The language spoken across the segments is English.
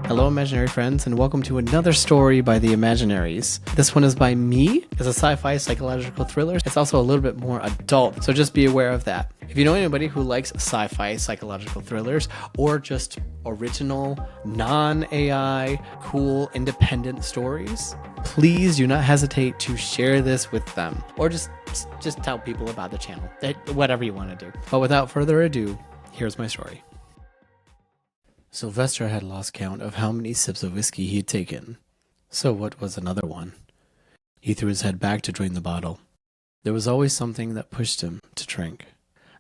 Hello, imaginary friends, and welcome to another story by the Imaginaries. This one is by me. It's a sci-fi psychological thriller. It's also a little bit more adult, so just be aware of that. If you know anybody who likes sci-fi psychological thrillers or just original, non-AI, cool, independent stories, please do not hesitate to share this with them, or just tell people about the channel. Whatever you want to do. But without further ado, here's my story. Sylvester had lost count of how many sips of whiskey he had taken. So what was another one? He threw his head back to drain the bottle. There was always something that pushed him to drink.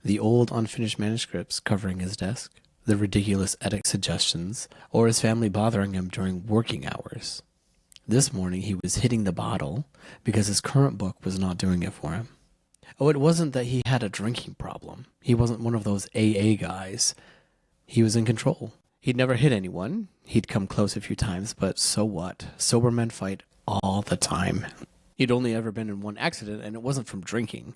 The old unfinished manuscripts covering his desk, the ridiculous edit suggestions, or his family bothering him during working hours. This morning he was hitting the bottle because his current book was not doing it for him. Oh, it wasn't that he had a drinking problem. He wasn't one of those AA guys. He was in control. He'd never hit anyone. He'd come close a few times, but so what? Sober men fight all the time. He'd only ever been in one accident, and it wasn't from drinking.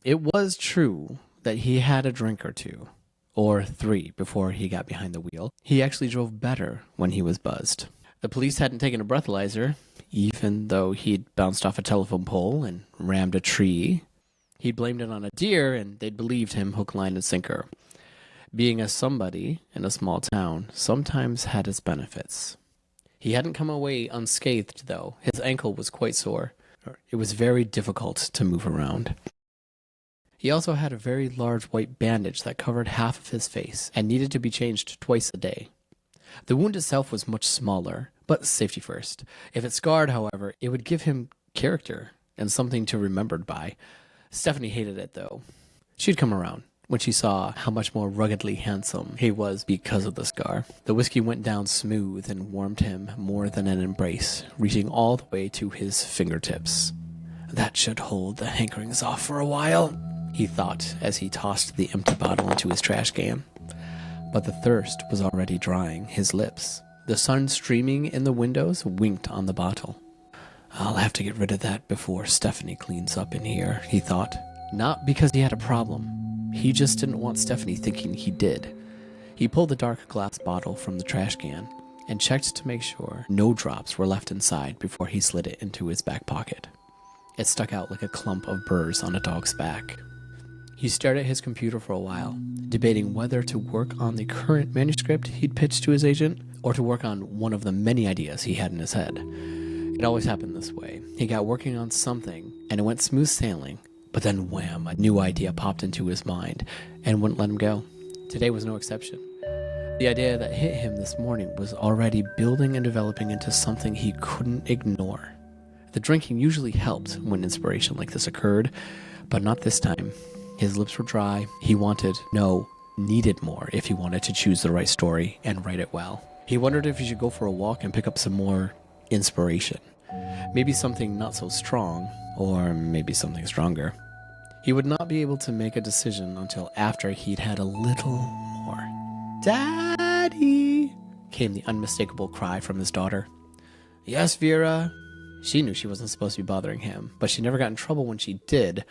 It was true that he had a drink or two, or three, before he got behind the wheel. He actually drove better when he was buzzed. The police hadn't taken a breathalyzer, even though he'd bounced off a telephone pole and rammed a tree. He'd blamed it on a deer, and they'd believed him hook, line, and sinker. Being a somebody in a small town sometimes had its benefits. He hadn't come away unscathed, though. His ankle was quite sore. It was very difficult to move around. He also had a very large white bandage that covered half of his face and needed to be changed twice a day. The wound itself was much smaller, but safety first. If it scarred, however, it would give him character and something to remembered by. Stephanie hated it, though. She'd come around when she saw how much more ruggedly handsome he was because of the scar. The whiskey went down smooth and warmed him more than an embrace, reaching all the way to his fingertips. That should hold the hankerings off for a while, he thought as he tossed the empty bottle into his trash can. But the thirst was already drying his lips. The sun streaming in the windows winked on the bottle. I'll have to get rid of that before Stephanie cleans up in here, he thought. Not because he had a problem. He just didn't want Stephanie thinking he did. He pulled the dark glass bottle from the trash can and checked to make sure no drops were left inside before he slid it into his back pocket. It stuck out like a clump of burrs on a dog's back. He stared at his computer for a while, debating whether to work on the current manuscript he'd pitched to his agent or to work on one of the many ideas he had in his head. It always happened this way. He got working on something and it went smooth sailing. But then, wham, a new idea popped into his mind and wouldn't let him go. Today was no exception. The idea that hit him this morning was already building and developing into something he couldn't ignore. The drinking usually helped when inspiration like this occurred, but not this time. His lips were dry. He needed more if he wanted to choose the right story and write it well. He wondered if he should go for a walk and pick up some more inspiration. Maybe something not so strong, or maybe something stronger. He would not be able to make a decision until after he'd had a little more. "Daddy!" came the unmistakable cry from his daughter. "Yes, Vera." She knew she wasn't supposed to be bothering him, but she never got in trouble when she did,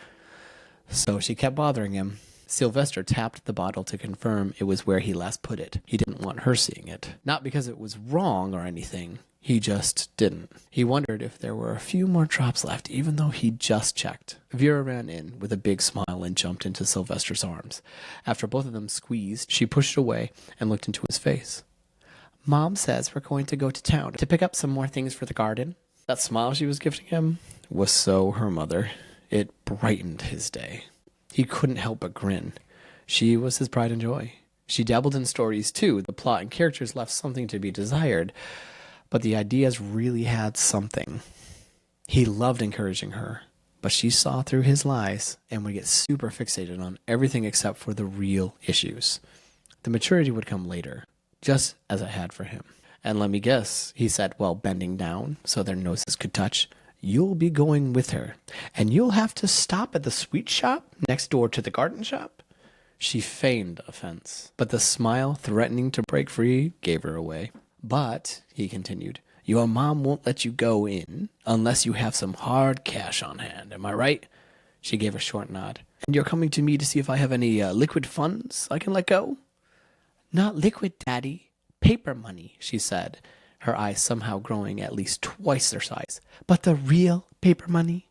so she kept bothering him. Sylvester tapped the bottle to confirm it was where he last put it. He didn't want her seeing it. Not because it was wrong or anything. He just didn't. He wondered if there were a few more drops left, even though he just checked. Vera ran in with a big smile and jumped into Sylvester's arms. After both of them squeezed, she pushed away and looked into his face. "Mom says we're going to go to town to pick up some more things for the garden." That smile she was gifting him was so her mother. It brightened his day. He couldn't help but grin. She was his pride and joy. She dabbled in stories too. The plot and characters left something to be desired, but the ideas really had something. He loved encouraging her, but she saw through his lies and would get super fixated on everything except for the real issues. The maturity would come later, just as it had for him. "And let me guess," he said while bending down so their noses could touch, "you'll be going with her, and you'll have to stop at the sweet shop next door to the garden shop." She feigned offense, but the smile threatening to break free gave her away. "But," he continued, "your mom won't let you go in unless you have some hard cash on hand. Am I right?" She gave a short nod. "And you're coming to me to see if I have any liquid funds I can let go?" "Not liquid, Daddy, Paper money, she said, her eyes somehow growing at least twice their size. But the real paper money?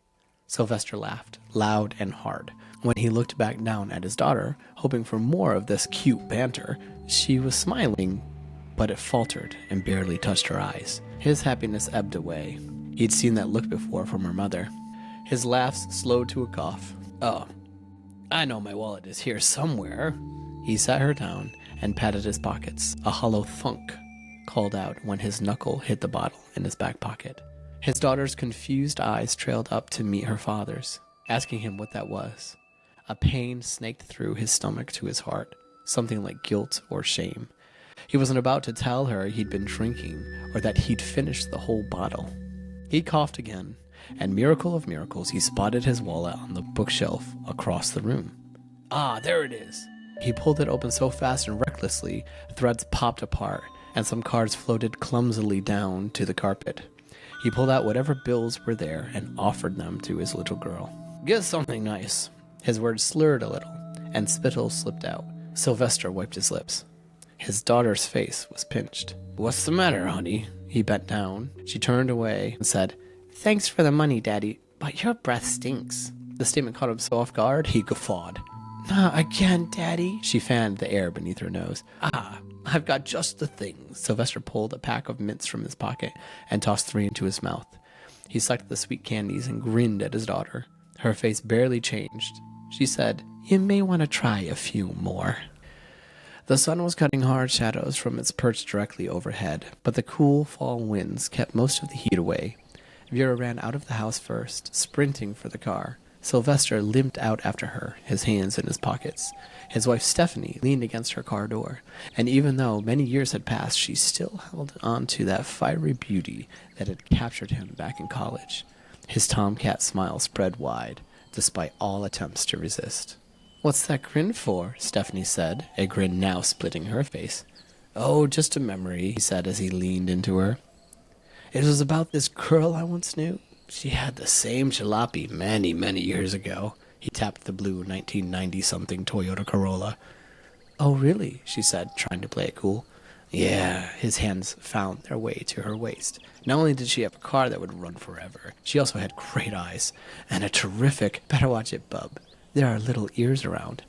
Sylvester laughed, loud and hard. When he looked back down at his daughter, hoping for more of this cute banter, she was smiling, but it faltered and barely touched her eyes. His happiness ebbed away. He'd seen that look before from her mother. His laughs slowed to a cough. Oh, I know my wallet is here somewhere. He sat her down and patted his pockets. A hollow thunk called out when his knuckle hit the bottle in his back pocket. His daughter's confused eyes trailed up to meet her father's, asking him what that was. A pain snaked through his stomach to his heart, something like guilt or shame. He wasn't about to tell her he'd been drinking or that he'd finished the whole bottle. He coughed again, and miracle of miracles, he spotted his wallet on the bookshelf across the room. Ah, there it is. He pulled it open so fast and recklessly, threads popped apart, and some cards floated clumsily down to the carpet. He pulled out whatever bills were there and offered them to his little girl. Get something nice. His words slurred a little, and spittle slipped out. Sylvester wiped his lips. His daughter's face was pinched. What's the matter, honey? He bent down. She turned away and said, Thanks for the money, Daddy, but your breath stinks. The statement caught him so off guard, he guffawed. Not again, Daddy. She fanned the air beneath her nose. Ah, I've got just the thing. Sylvester pulled a pack of mints from his pocket and tossed 3 into his mouth. He sucked the sweet candies and grinned at his daughter. Her face barely changed. She said, You may want to try a few more. The sun was cutting hard shadows from its perch directly overhead, but the cool fall winds kept most of the heat away. Vera ran out of the house first, sprinting for the car. Sylvester limped out after her, his hands in his pockets. His wife Stephanie leaned against her car door, and even though many years had passed, she still held on to that fiery beauty that had captured him back in college. His tomcat smile spread wide, despite all attempts to resist. What's that grin for? Stephanie said, a grin now splitting her face. Oh, just a memory, he said as he leaned into her. It was about this girl I once knew. She had the same jalopy many, many years ago. He tapped the blue 1990-something Toyota Corolla. Oh, really? She said, trying to play it cool. Yeah, his hands found their way to her waist. Not only did she have a car that would run forever, she also had great eyes and a terrific, better watch it, bub. There are little ears around.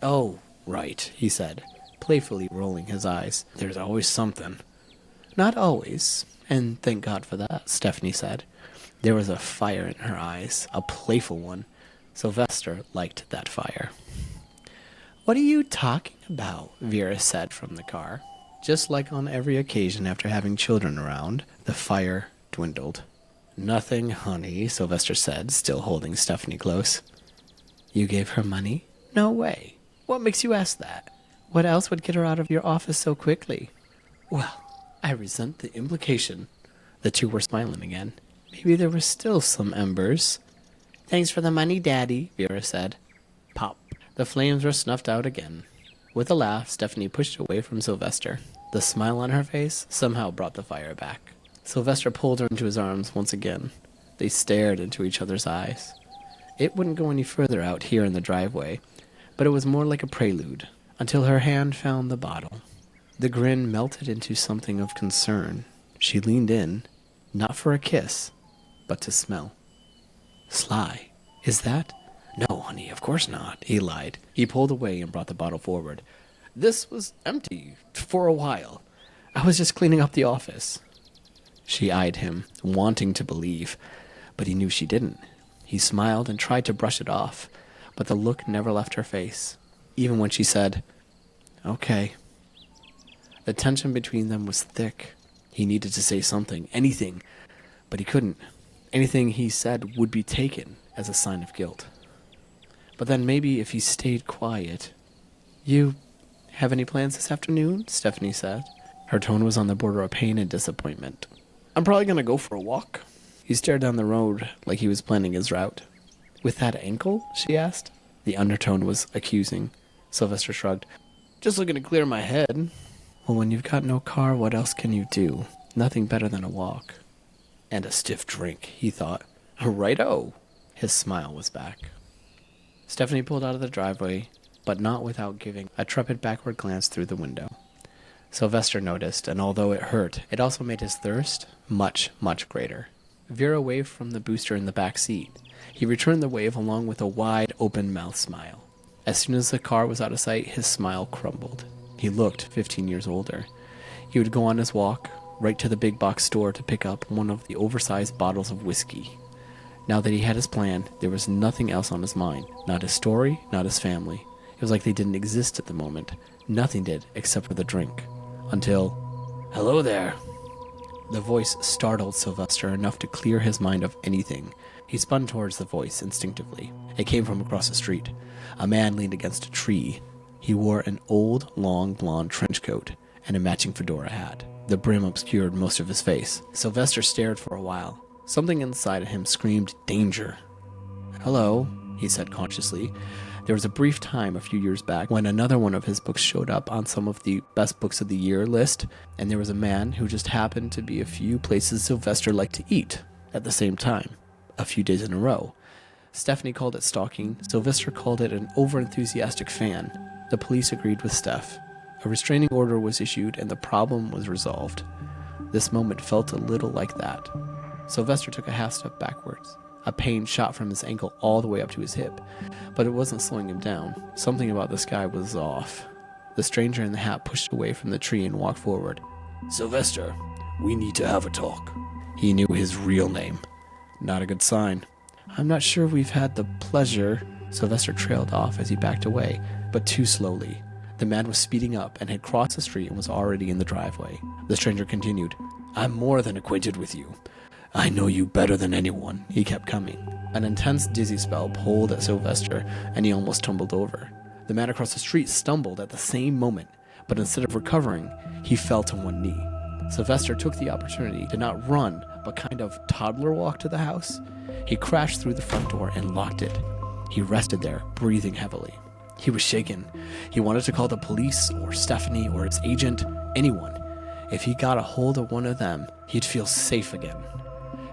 Oh, right, he said, playfully rolling his eyes. There's always something. Not always, and thank God for that, Stephanie said. There was a fire in her eyes, a playful one. Sylvester liked that fire. What are you talking about? Vera said from the car. Just like on every occasion after having children around, the fire dwindled. Nothing, honey, Sylvester said, still holding Stephanie close. You gave her money? No way. What makes you ask that? What else would get her out of your office so quickly? Well, I resent the implication. The two were smiling again. Maybe there were still some embers. Thanks for the money, Daddy, Vera said. Pop. The flames were snuffed out again. With a laugh, Stephanie pushed away from Sylvester. The smile on her face somehow brought the fire back. Sylvester pulled her into his arms once again. They stared into each other's eyes. It wouldn't go any further out here in the driveway, but it was more like a prelude, until her hand found the bottle. The grin melted into something of concern. She leaned in, not for a kiss, but to smell. Sly. Is that? No, honey, of course not, he lied. He pulled away and brought the bottle forward. This was empty for a while. I was just cleaning up the office. She eyed him, wanting to believe, but he knew she didn't. He smiled and tried to brush it off, but the look never left her face, even when she said, Okay. The tension between them was thick. He needed to say something, anything, but he couldn't. Anything he said would be taken as a sign of guilt. But then maybe if he stayed quiet... You have any plans this afternoon? Stephanie said. Her tone was on the border of pain and disappointment. I'm probably going to go for a walk. He stared down the road like he was planning his route. With that ankle? She asked. The undertone was accusing. Sylvester shrugged. Just looking to clear my head. Well, when you've got no car, what else can you do? Nothing better than a walk. And a stiff drink, he thought. Righto. His smile was back. Stephanie pulled out of the driveway, but not without giving a trepid backward glance through the window. Sylvester noticed, and although it hurt, it also made his thirst much, much greater. Vera waved from the booster in the back seat. He returned the wave along with a wide, open-mouthed smile. As soon as the car was out of sight, his smile crumbled. He looked 15 years older. He would go on his walk, right to the big box store to pick up one of the oversized bottles of whiskey. Now that he had his plan, there was nothing else on his mind. Not his story, not his family. It was like they didn't exist at the moment. Nothing did except for the drink. Until, "Hello there." The voice startled Sylvester enough to clear his mind of anything. He spun towards the voice instinctively. It came from across the street. A man leaned against a tree. He wore an old, long, blonde trench coat and a matching fedora hat. The brim obscured most of his face. Sylvester stared for a while. Something inside of him screamed danger. "Hello," he said consciously. There was a brief time a few years back when another one of his books showed up on some of the best books of the year list, and there was a man who just happened to be a few places Sylvester liked to eat at the same time, a few days in a row. Stephanie called it stalking. Sylvester called it an overenthusiastic fan. The police agreed with Steph. A restraining order was issued and the problem was resolved. This moment felt a little like that. Sylvester took a half step backwards. A pain shot from his ankle all the way up to his hip, but it wasn't slowing him down. Something about this guy was off. The stranger in the hat pushed away from the tree and walked forward. "Sylvester, we need to have a talk." He knew his real name. Not a good sign. "I'm not sure we've had the pleasure." Sylvester trailed off as he backed away, but too slowly. The man was speeding up and had crossed the street and was already in the driveway. The stranger continued, "I'm more than acquainted with you. I know you better than anyone." He kept coming. An intense dizzy spell pulled at Sylvester, and he almost tumbled over. The man across the street stumbled at the same moment, but instead of recovering, he fell to one knee. Sylvester took the opportunity to not run, but kind of toddler walk to the house. He crashed through the front door and locked it. He rested there, breathing heavily. He was shaken. He wanted to call the police, or Stephanie, or its agent, anyone. If he got a hold of one of them, he'd feel safe again.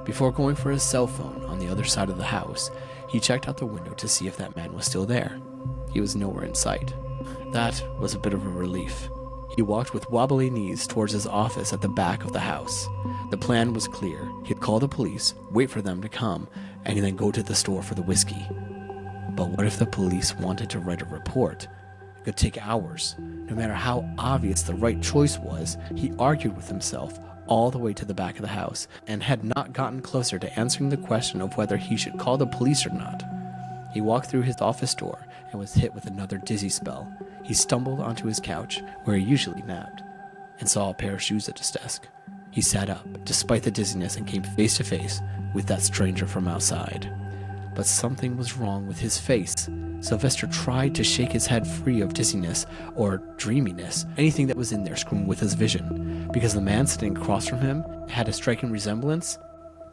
Before going for his cell phone on the other side of the house, he checked out the window to see if that man was still there. He was nowhere in sight. That was a bit of a relief. He walked with wobbly knees towards his office at the back of the house. The plan was clear. He'd call the police, wait for them to come, and then go to the store for the whiskey. But what if the police wanted to write a report? It could take hours. No matter how obvious the right choice was, he argued with himself all the way to the back of the house and had not gotten closer to answering the question of whether he should call the police or not. He walked through his office door and was hit with another dizzy spell. He stumbled onto his couch, where he usually napped, and saw a pair of shoes at his desk. He sat up, despite the dizziness, and came face to face with that stranger from outside. But something was wrong with his face. Sylvester tried to shake his head free of dizziness or dreaminess, anything that was in there screwing with his vision, because the man sitting across from him had a striking resemblance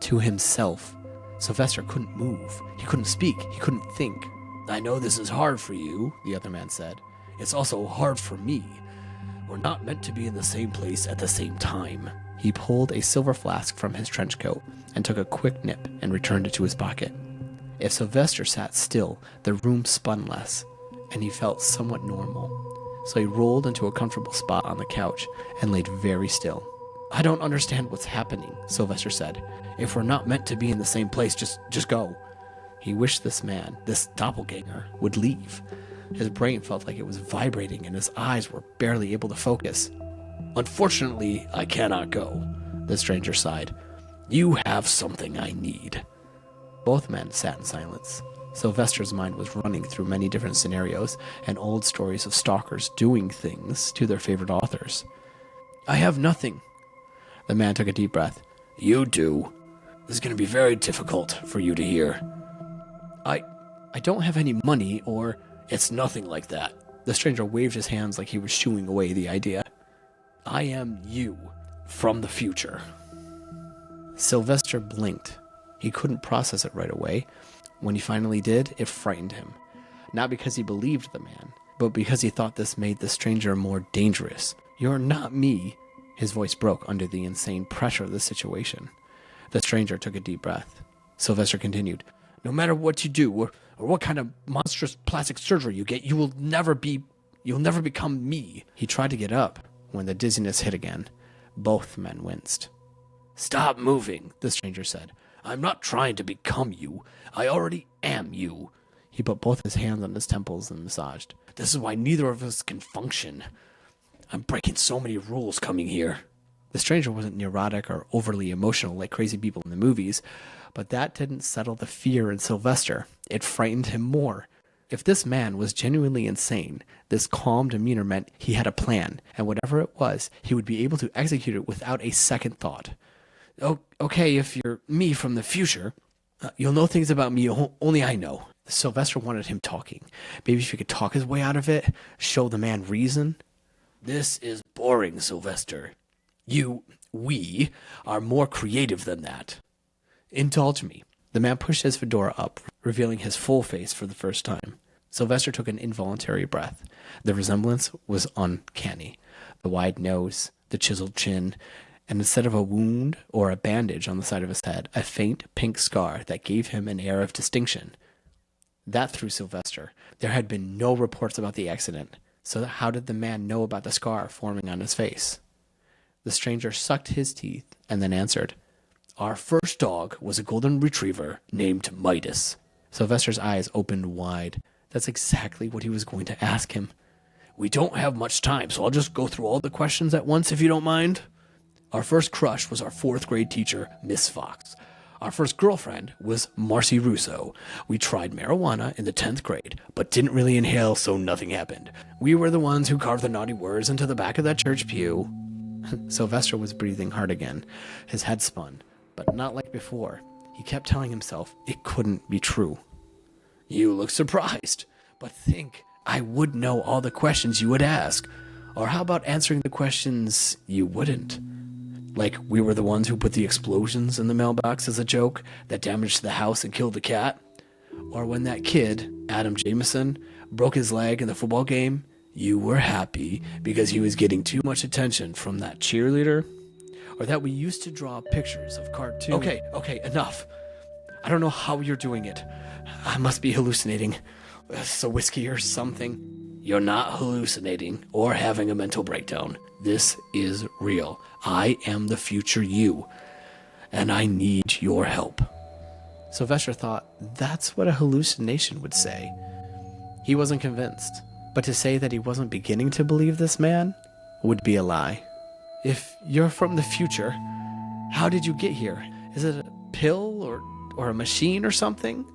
to himself. Sylvester couldn't move. He couldn't speak. He couldn't think. "I know this is hard for you," the other man said. "It's also hard for me. We're not meant to be in the same place at the same time." He pulled a silver flask from his trench coat and took a quick nip and returned it to his pocket. If Sylvester sat still, the room spun less, and he felt somewhat normal. So he rolled into a comfortable spot on the couch and laid very still. "I don't understand what's happening," Sylvester said. "If we're not meant to be in the same place, just go." He wished this man, this doppelganger, would leave. His brain felt like it was vibrating and his eyes were barely able to focus. "Unfortunately, I cannot go," the stranger sighed. "You have something I need." Both men sat in silence. Sylvester's mind was running through many different scenarios and old stories of stalkers doing things to their favorite authors. "I have nothing." The man took a deep breath. "You do. This is going to be very difficult for you to hear." I don't have any money or..." "It's nothing like that." The stranger waved his hands like he was shooing away the idea. "I am you, from the future." Sylvester blinked. He couldn't process it right away. When he finally did, it frightened him. Not because he believed the man, but because he thought this made the stranger more dangerous. "You're not me." His voice broke under the insane pressure of the situation. The stranger took a deep breath. Sylvester continued, "No matter what you do, or what kind of monstrous plastic surgery you get, you'll never become me." He tried to get up. when the dizziness hit again. Both men winced. "Stop moving," the stranger said. "I'm not trying to become you. I already am you." He put both his hands on his temples and massaged. "This is why neither of us can function. I'm breaking so many rules coming here." The stranger wasn't neurotic or overly emotional like crazy people in the movies, but that didn't settle the fear in Sylvester. It frightened him more. If this man was genuinely insane, this calm demeanor meant he had a plan, and whatever it was, he would be able to execute it without a second thought. "Oh, okay, if you're me from the future, you'll know things about me only I know." Sylvester wanted him talking. Maybe if he could talk his way out of it, show the man reason. "This is boring, Sylvester. We are more creative than that. Indulge me." The man pushed his fedora up, revealing his full face for the first time. Sylvester took an involuntary breath. The resemblance was uncanny. The wide nose, the chiseled chin, and instead of a wound or a bandage on the side of his head, a faint pink scar that gave him an air of distinction. That threw Sylvester. There had been no reports about the accident, so how did the man know about the scar forming on his face? The stranger sucked his teeth and then answered, "Our first dog was a golden retriever named Midas." Sylvester's eyes opened wide. That's exactly what he was going to ask him. "We don't have much time, so I'll just go through all the questions at once if you don't mind. Our first crush was our 4th grade teacher, Miss Fox. Our first girlfriend was Marcy Russo. We tried marijuana in the 10th grade, but didn't really inhale, so nothing happened. We were the ones who carved the naughty words into the back of that church pew." Sylvester was breathing hard again. His head spun, but not like before. He kept telling himself it couldn't be true. "You look surprised, but think I would know all the questions you would ask. Or how about answering the questions you wouldn't? Like we were the ones who put the explosions in the mailbox as a joke that damaged the house and killed the cat? Or when that kid, Adam Jameson, broke his leg in the football game, you were happy because he was getting too much attention from that cheerleader? Or that we used to draw pictures of cartoons..." Okay, enough. I don't know how you're doing it. I must be hallucinating. So whiskey or something. "You're not hallucinating or having a mental breakdown. This is real. I am the future you, and I need your help." Sylvester thought that's what a hallucination would say. He wasn't convinced, but to say that he wasn't beginning to believe this man would be a lie. "If you're from the future, how did you get here? Is it a pill or a machine or something?"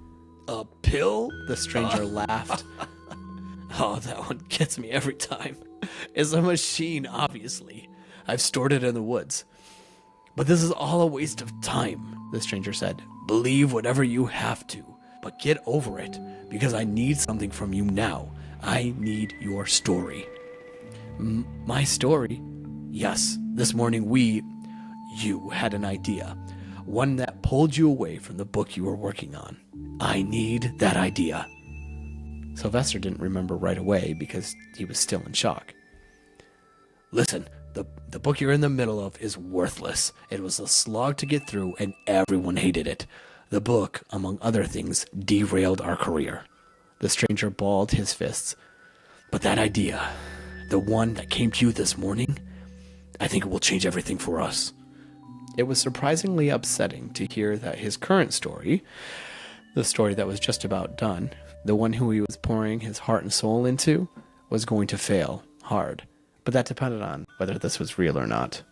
"A pill?" The stranger laughed. "Oh, that one gets me every time. It's a machine, obviously. I've stored it in the woods. But this is all a waste of time," the stranger said. "Believe whatever you have to, but get over it, because I need something from you now. I need your story." "My story?" "Yes, this morning you had an idea. One that pulled you away from the book you were working on. I need that idea." Sylvester didn't remember right away because he was still in shock. "Listen, the book you're in the middle of is worthless. It was a slog to get through and everyone hated it. The book, among other things, derailed our career." The stranger balled his fists. "But that idea, the one that came to you this morning, I think it will change everything for us." It was surprisingly upsetting to hear that his current story, the story that was just about done, the one who he was pouring his heart and soul into, was going to fail hard. But that depended on whether this was real or not.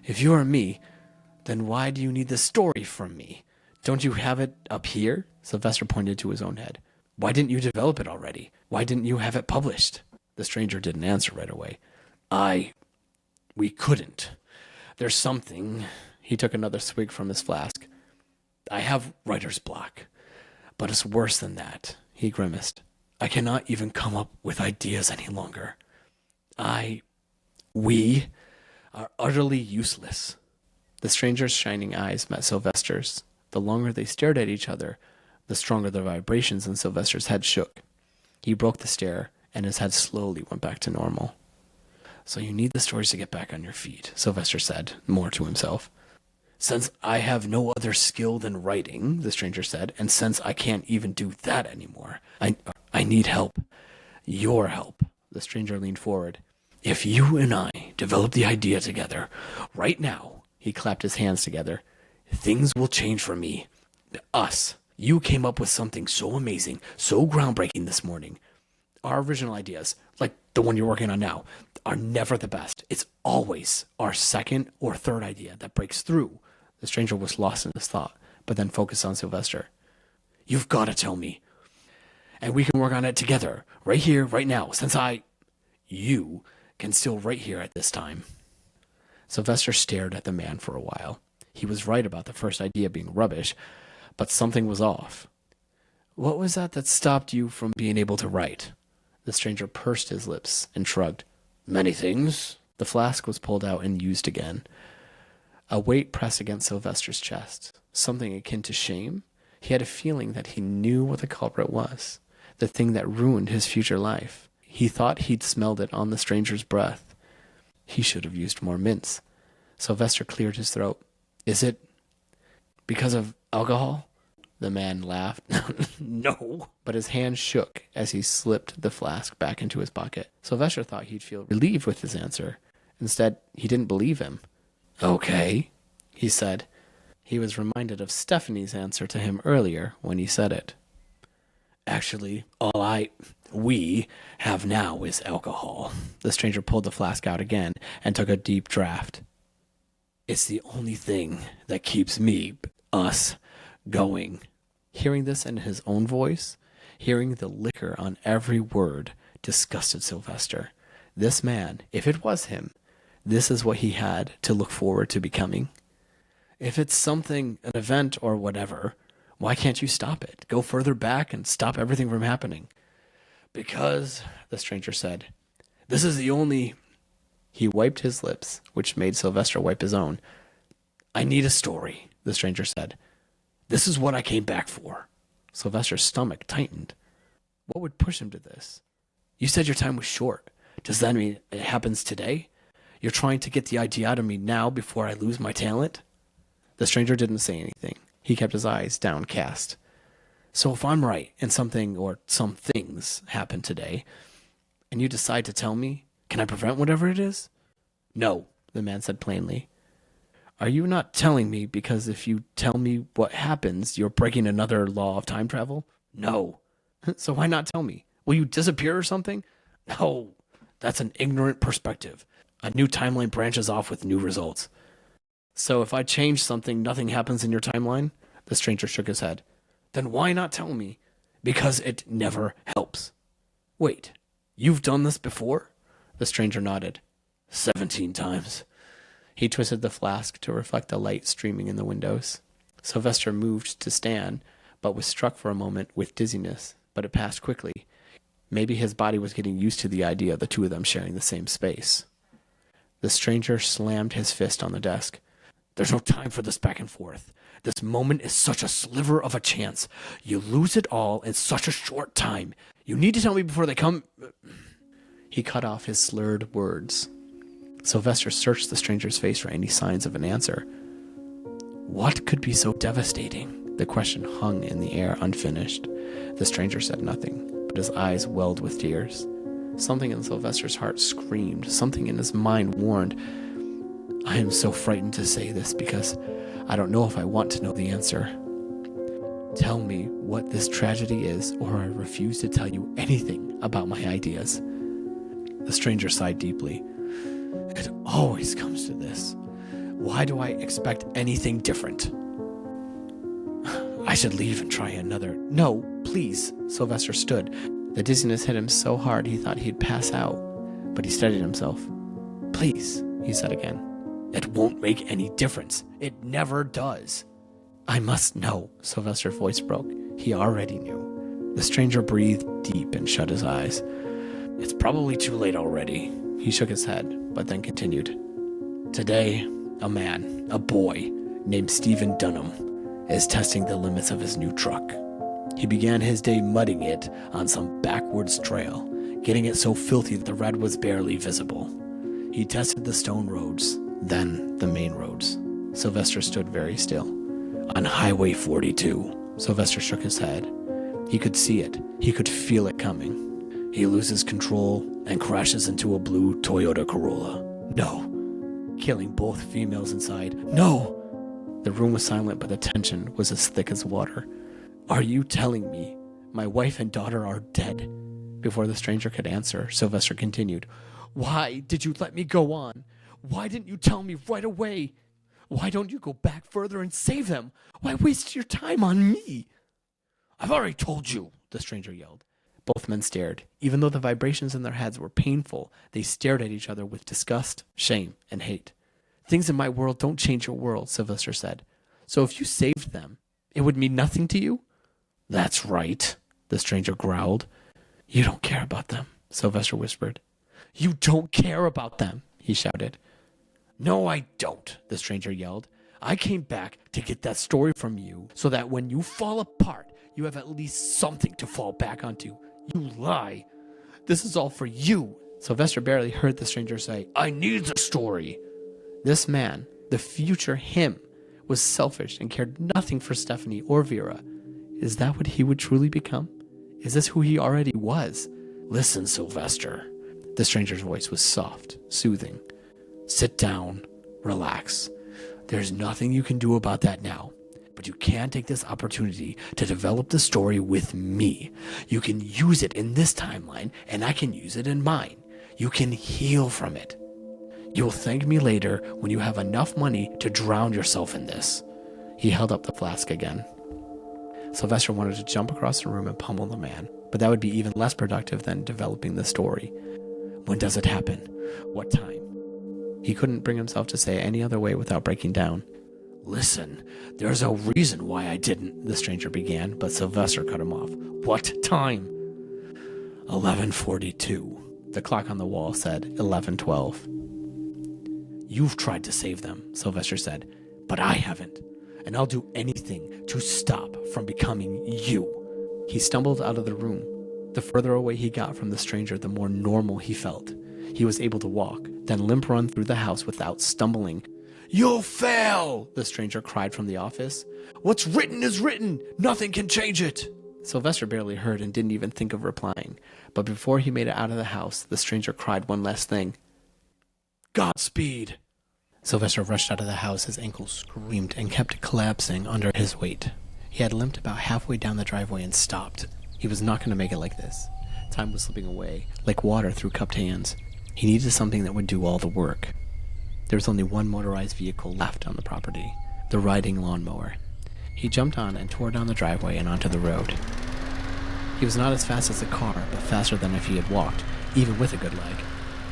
"If you are me, then why do you need the story from me? Don't you have it up here?" Sylvester pointed to his own head. "Why didn't you develop it already? Why didn't you have it published?" The stranger didn't answer right away. We couldn't. There's something..." He took another swig from his flask. "I have writer's block. But it's worse than that," he grimaced. "I cannot even come up with ideas any longer. We are utterly useless." The stranger's shining eyes met Sylvester's. The longer they stared at each other, the stronger the vibrations in Sylvester's head shook. He broke the stare, and his head slowly went back to normal. "So you need the stories to get back on your feet," Sylvester said, more to himself. "Since I have no other skill than writing," the stranger said, "and since I can't even do that anymore, I need help. Your help." The stranger leaned forward. If you and I develop the idea together, right now, he clapped his hands together, things will change for me. Us. You came up with something so amazing, so groundbreaking this morning. Our original ideas, like the one you're working on now, are never the best. It's always our second or third idea that breaks through. The stranger was lost in his thought, but then focused on Sylvester. You've got to tell me. And we can work on it together, right here, right now, since you can still right here at this time. Sylvester stared at the man for a while. He was right about the first idea being rubbish, but something was off. What was that stopped you from being able to write? The stranger pursed his lips and shrugged. Many things. The flask was pulled out and used again. A weight pressed against Sylvester's chest, something akin to shame. He had a feeling that he knew what the culprit was, the thing that ruined his future life. He thought he'd smelled it on the stranger's breath. He should have used more mints. Sylvester cleared his throat. Is it because of alcohol? The man laughed. No. But his hand shook as he slipped the flask back into his pocket. Sylvester thought he'd feel relieved with his answer. Instead, he didn't believe him. Okay, he said. He was reminded of Stephanie's answer to him earlier when he said it. Actually, we have now is alcohol. The stranger pulled the flask out again and took a deep draught. It's the only thing that keeps us, going. Hearing this in his own voice, hearing the liquor on every word, disgusted Sylvester. This man, if it was him, this is what he had to look forward to becoming. If it's something, an event or whatever, why can't you stop it? Go further back and stop everything from happening. Because, the stranger said, this is the only... He wiped his lips, which made Sylvester wipe his own. I need a story, the stranger said. This is what I came back for. Sylvester's stomach tightened. What would push him to this? You said your time was short. Does that mean it happens today? You're trying to get the idea out of me now before I lose my talent? The stranger didn't say anything. He kept his eyes downcast. So if I'm right and something or some things happen today, and you decide to tell me, can I prevent whatever it is? No, the man said plainly. Are you not telling me because if you tell me what happens, you're breaking another law of time travel? No. So why not tell me? Will you disappear or something? No, that's an ignorant perspective. A new timeline branches off with new results. So if I change something, nothing happens in your timeline? The stranger shook his head. Then why not tell me? Because it never helps. Wait, you've done this before? The stranger nodded. 17 times. He twisted the flask to reflect the light streaming in the windows. Sylvester moved to stand, but was struck for a moment with dizziness, but it passed quickly. Maybe his body was getting used to the idea of the two of them sharing the same space. The stranger slammed his fist on the desk. There's no time for this back and forth. This moment is such a sliver of a chance. You lose it all in such a short time. You need to tell me before they come... He cut off his slurred words. Sylvester searched the stranger's face for any signs of an answer. What could be so devastating? The question hung in the air unfinished. The stranger said nothing, but his eyes welled with tears. Something in Sylvester's heart screamed. Something in his mind warned. I am so frightened to say this because I don't know if I want to know the answer. Tell me what this tragedy is, or I refuse to tell you anything about my ideas. The stranger sighed deeply. It always comes to this. Why do I expect anything different? I should leave and try another. No, please. Sylvester stood. The dizziness hit him so hard he thought he'd pass out, but he steadied himself. Please, he said again. It won't make any difference. It never does. I must know, Sylvester's voice broke. He already knew. The stranger breathed deep and shut his eyes. It's probably too late already. He shook his head, but then continued. Today, a boy named Stephen Dunham, is testing the limits of his new truck. He began his day mudding it on some backwoods trail, getting it so filthy that the red was barely visible. He tested the stone roads, then the main roads. Sylvester stood very still. On Highway 42, Sylvester shook his head. He could see it. He could feel it coming. He loses control and crashes into a blue Toyota Corolla. No. Killing both females inside. No. The room was silent, but the tension was as thick as water. Are you telling me my wife and daughter are dead? Before the stranger could answer, Sylvester continued. Why did you let me go on? Why didn't you tell me right away? Why don't you go back further and save them? Why waste your time on me? I've already told you, the stranger yelled. Both men stared. Even though the vibrations in their heads were painful, they stared at each other with disgust, shame, and hate. Things in my world don't change your world, Sylvester said. So if you saved them, it would mean nothing to you? That's right, the stranger growled. You don't care about them, Sylvester whispered. You don't care about them, he shouted. No, I don't, the stranger yelled. I came back to get that story from you so that when you fall apart, you have at least something to fall back onto. You lie. This is all for you. Sylvester barely heard the stranger say, I need the story. This man, the future him, was selfish and cared nothing for Stephanie or Vera. Is that what he would truly become? Is this who he already was? Listen, Sylvester. The stranger's voice was soft, soothing. Sit down, relax. There's nothing you can do about that now. But you can take this opportunity to develop the story with me. You can use it in this timeline, and I can use it in mine. You can heal from it. You'll thank me later when you have enough money to drown yourself in this. He held up the flask again. Sylvester wanted to jump across the room and pummel the man, but that would be even less productive than developing the story. When does it happen? What time? He couldn't bring himself to say it any other way without breaking down. Listen, there's a reason why I didn't, the stranger began, but Sylvester cut him off. What time? 11:42. The clock on the wall said 11:12. You've tried to save them, Sylvester said, but I haven't, and I'll do anything to stop from becoming you. He stumbled out of the room. The further away he got from the stranger, the more normal he felt. He was able to walk, then limp run through the house without stumbling. You'll fail, the stranger cried from the office. What's written is written. Nothing can change it. Sylvester barely heard and didn't even think of replying. But before he made it out of the house, the stranger cried one last thing. Godspeed. Sylvester rushed out of the house. His ankles screamed and kept collapsing under his weight. He had limped about halfway down the driveway and stopped. He was not going to make it like this. Time was slipping away, like water through cupped hands. He needed something that would do all the work. There was only one motorized vehicle left on the property, the riding lawnmower. He jumped on and tore down the driveway and onto the road. He was not as fast as a car, but faster than if he had walked, even with a good leg.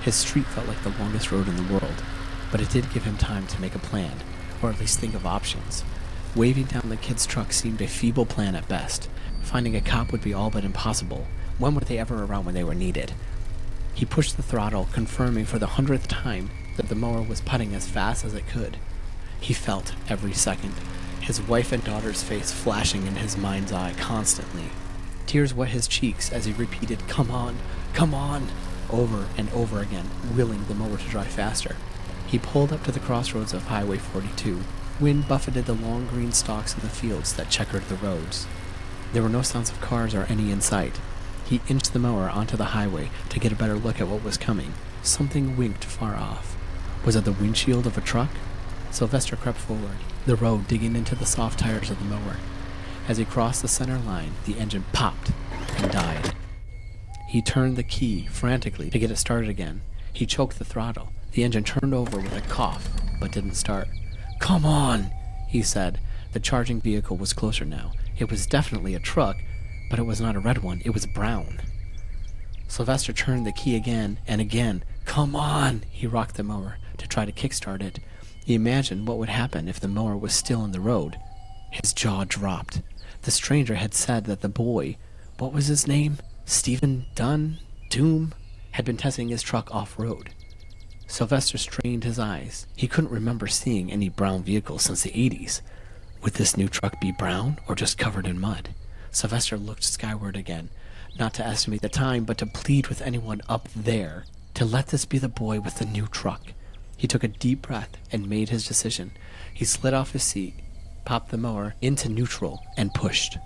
His street felt like the longest road in the world, but it did give him time to make a plan, or at least think of options. Waving down the kid's truck seemed a feeble plan at best. Finding a cop would be all but impossible. When were they ever around when they were needed? He pushed the throttle, confirming for the 100th time that the mower was putting as fast as it could. He felt every second, his wife and daughter's face flashing in his mind's eye constantly. Tears wet his cheeks as he repeated, come on, over and over again, willing the mower to drive faster. He pulled up to the crossroads of Highway 42. Wind buffeted the long green stalks of the fields that checkered the roads. There were no sounds of cars or any in sight. He inched the mower onto the highway to get a better look at what was coming. Something winked far off. Was it the windshield of a truck? Sylvester crept forward, the road digging into the soft tires of the mower. As he crossed the center line, the engine popped and died. He turned the key frantically to get it started again. He choked the throttle. The engine turned over with a cough, but didn't start. Come on, he said. The charging vehicle was closer now. It was definitely a truck, but it was not a red one. It was brown. Sylvester turned the key again and again. Come on, he rocked the mower to try to kickstart it. He imagined what would happen if the mower was still in the road. His jaw dropped. The stranger had said that the boy, what was his name? Stephen Doom, had been testing his truck off-road. Sylvester strained his eyes. He couldn't remember seeing any brown vehicles since the 80s. Would this new truck be brown or just covered in mud? Sylvester looked skyward again, not to estimate the time, but to plead with anyone up there to let this be the boy with the new truck. He took a deep breath and made his decision. He slid off his seat, popped the mower into neutral, and pushed.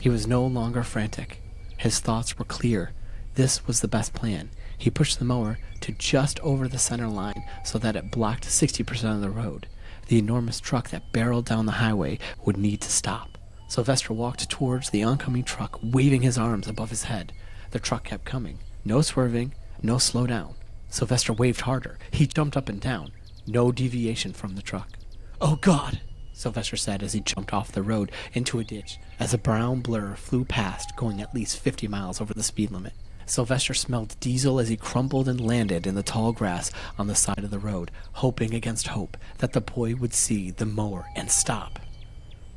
He was no longer frantic. His thoughts were clear. This was the best plan. He pushed the mower to just over the center line so that it blocked 60% of the road. The enormous truck that barreled down the highway would need to stop. Sylvester walked towards the oncoming truck, waving his arms above his head. The truck kept coming. No swerving, no slow down. Sylvester waved harder. He jumped up and down. No deviation from the truck. "Oh, God!" Sylvester said as he jumped off the road into a ditch as a brown blur flew past, going at least 50 miles over the speed limit. Sylvester smelled diesel as he crumpled and landed in the tall grass on the side of the road, hoping against hope that the boy would see the mower and stop.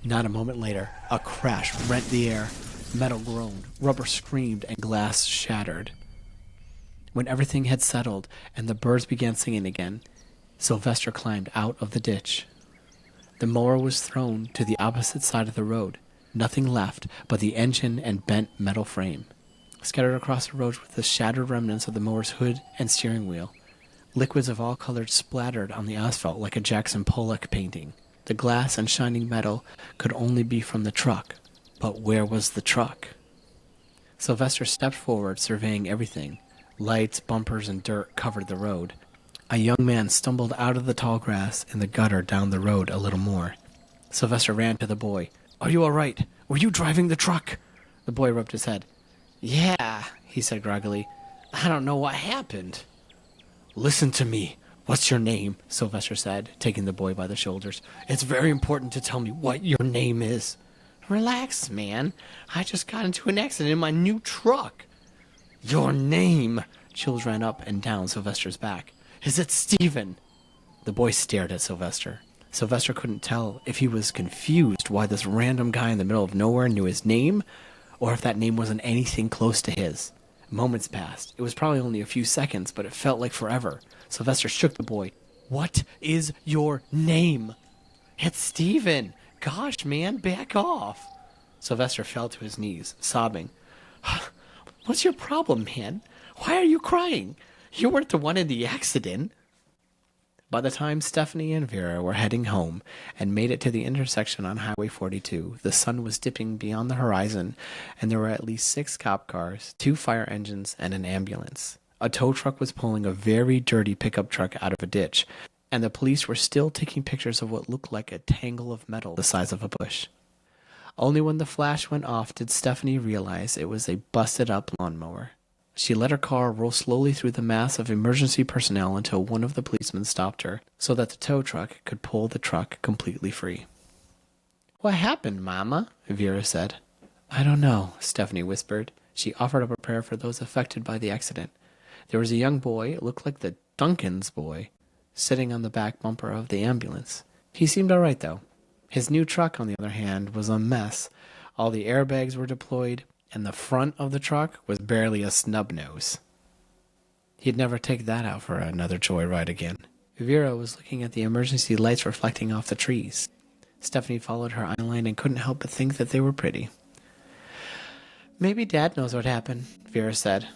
Not a moment later, a crash rent the air. Metal groaned, rubber screamed, and glass shattered. When everything had settled and the birds began singing again, Sylvester climbed out of the ditch. The mower was thrown to the opposite side of the road, nothing left but the engine and bent metal frame. Scattered across the road were the shattered remnants of the mower's hood and steering wheel. Liquids of all colors splattered on the asphalt like a Jackson Pollock painting. The glass and shining metal could only be from the truck, but where was the truck? Sylvester stepped forward, surveying everything. Lights, bumpers, and dirt covered the road. A young man stumbled out of the tall grass in the gutter down the road a little more. Sylvester ran to the boy. "Are you all right? Were you driving the truck?" The boy rubbed his head. "Yeah," he said groggily. "I don't know what happened." "Listen to me. What's your name?" Sylvester said, taking the boy by the shoulders. "It's very important to tell me what your name is." "Relax, man. I just got into an accident in my new truck." "Your name!" Chills ran up and down Sylvester's back. "Is it Stephen?" The boy stared at Sylvester. Sylvester couldn't tell if he was confused why this random guy in the middle of nowhere knew his name, or if that name wasn't anything close to his. Moments passed. It was probably only a few seconds, but it felt like forever. Sylvester shook the boy. "What is your name?" "It's Stephen. Gosh, man, back off." Sylvester fell to his knees, sobbing. "What's your problem, man? Why are you crying? You weren't the one in the accident." By the time Stephanie and Vera were heading home and made it to the intersection on Highway 42, the sun was dipping beyond the horizon, and there were at least 6 cop cars, 2 fire engines, and an ambulance. A tow truck was pulling a very dirty pickup truck out of a ditch, and the police were still taking pictures of what looked like a tangle of metal the size of a bush. Only when the flash went off did Stephanie realize it was a busted-up lawnmower. She let her car roll slowly through the mass of emergency personnel until one of the policemen stopped her so that the tow truck could pull the truck completely free. "What happened, Mama?" Vera said. "I don't know," Stephanie whispered. She offered up a prayer for those affected by the accident. There was a young boy, it looked like the Duncan's boy, sitting on the back bumper of the ambulance. He seemed all right, though. His new truck, on the other hand, was a mess. All the airbags were deployed, and the front of the truck was barely a snub nose. He'd never take that out for another joyride again. Vera was looking at the emergency lights reflecting off the trees. Stephanie followed her eyeline and couldn't help but think that they were pretty. "Maybe Dad knows what happened," Vera said.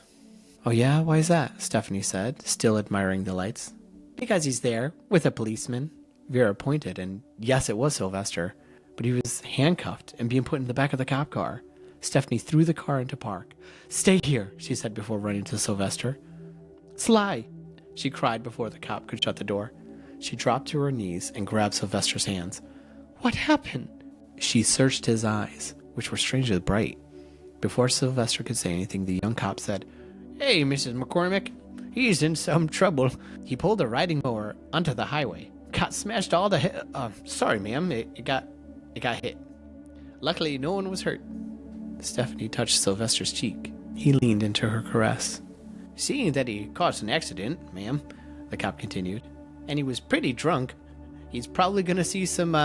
"Oh yeah? Why is that?" Stephanie said, still admiring the lights. "Because he's there, with a policeman." Vera pointed, and yes, it was Sylvester, but he was handcuffed and being put in the back of the cop car. Stephanie threw the car into park. "Stay here," she said before running to Sylvester. "Sly!" she cried before the cop could shut the door. She dropped to her knees and grabbed Sylvester's hands. "What happened?" She searched his eyes, which were strangely bright. Before Sylvester could say anything, the young cop said, "Hey, Mrs. McCormick, he's in some trouble. He pulled a riding mower onto the highway. Got smashed all the sorry, ma'am, it got hit. Luckily, no one was hurt." Stephanie touched Sylvester's cheek. He leaned into her caress. "Seeing that he caused an accident, ma'am," the cop continued, "and he was pretty drunk, he's probably going to see some,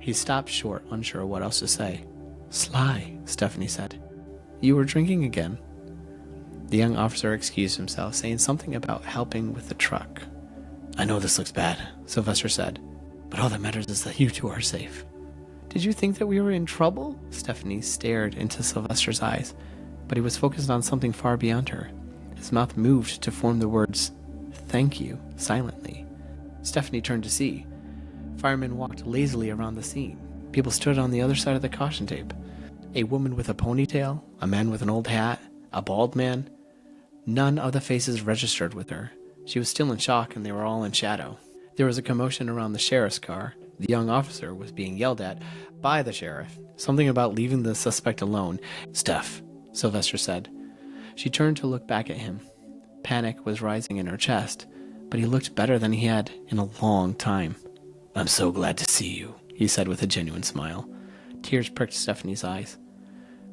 He stopped short, unsure what else to say. "Sly," Stephanie said. "You were drinking again." The young officer excused himself, saying something about helping with the truck. "I know this looks bad," Sylvester said, "but all that matters is that you two are safe." "Did you think that we were in trouble?" Stephanie stared into Sylvester's eyes, but he was focused on something far beyond her. His mouth moved to form the words, "Thank you," silently. Stephanie turned to see. Firemen walked lazily around the scene. People stood on the other side of the caution tape. A woman with a ponytail, a man with an old hat, a bald man. None of the faces registered with her. She was still in shock, and they were all in shadow. There was a commotion around the sheriff's car. The young officer was being yelled at by the sheriff. Something about leaving the suspect alone. "Steph," Sylvester said. She turned to look back at him. Panic was rising in her chest, but he looked better than he had in a long time. "I'm so glad to see you," he said with a genuine smile. Tears pricked Stephanie's eyes.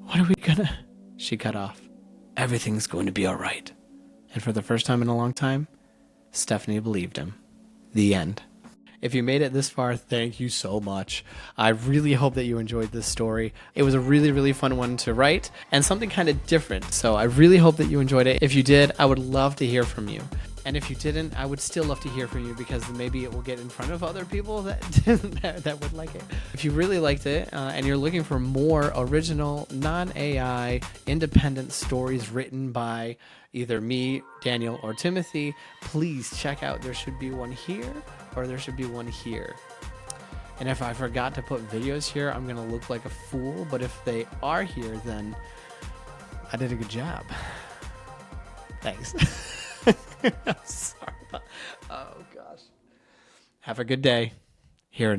"What are we gonna..." She cut off. "Everything's going to be all right." And for the first time in a long time, Stephanie believed him. The end. If you made it this far, thank you so much. I really hope that you enjoyed this story. It was a really, really fun one to write and something kind of different. So I really hope that you enjoyed it. If you did, I would love to hear from you. And if you didn't, I would still love to hear from you, because maybe it will get in front of other people that that would like it. If you really liked it and you're looking for more original, non-AI, independent stories written by either me, Daniel, or Timothy, please check out There Should Be One Here or There Should Be One Here. And if I forgot to put videos here, I'm going to look like a fool. But if they are here, then I did a good job. Thanks. I'm sorry. Oh, gosh. Have a good day.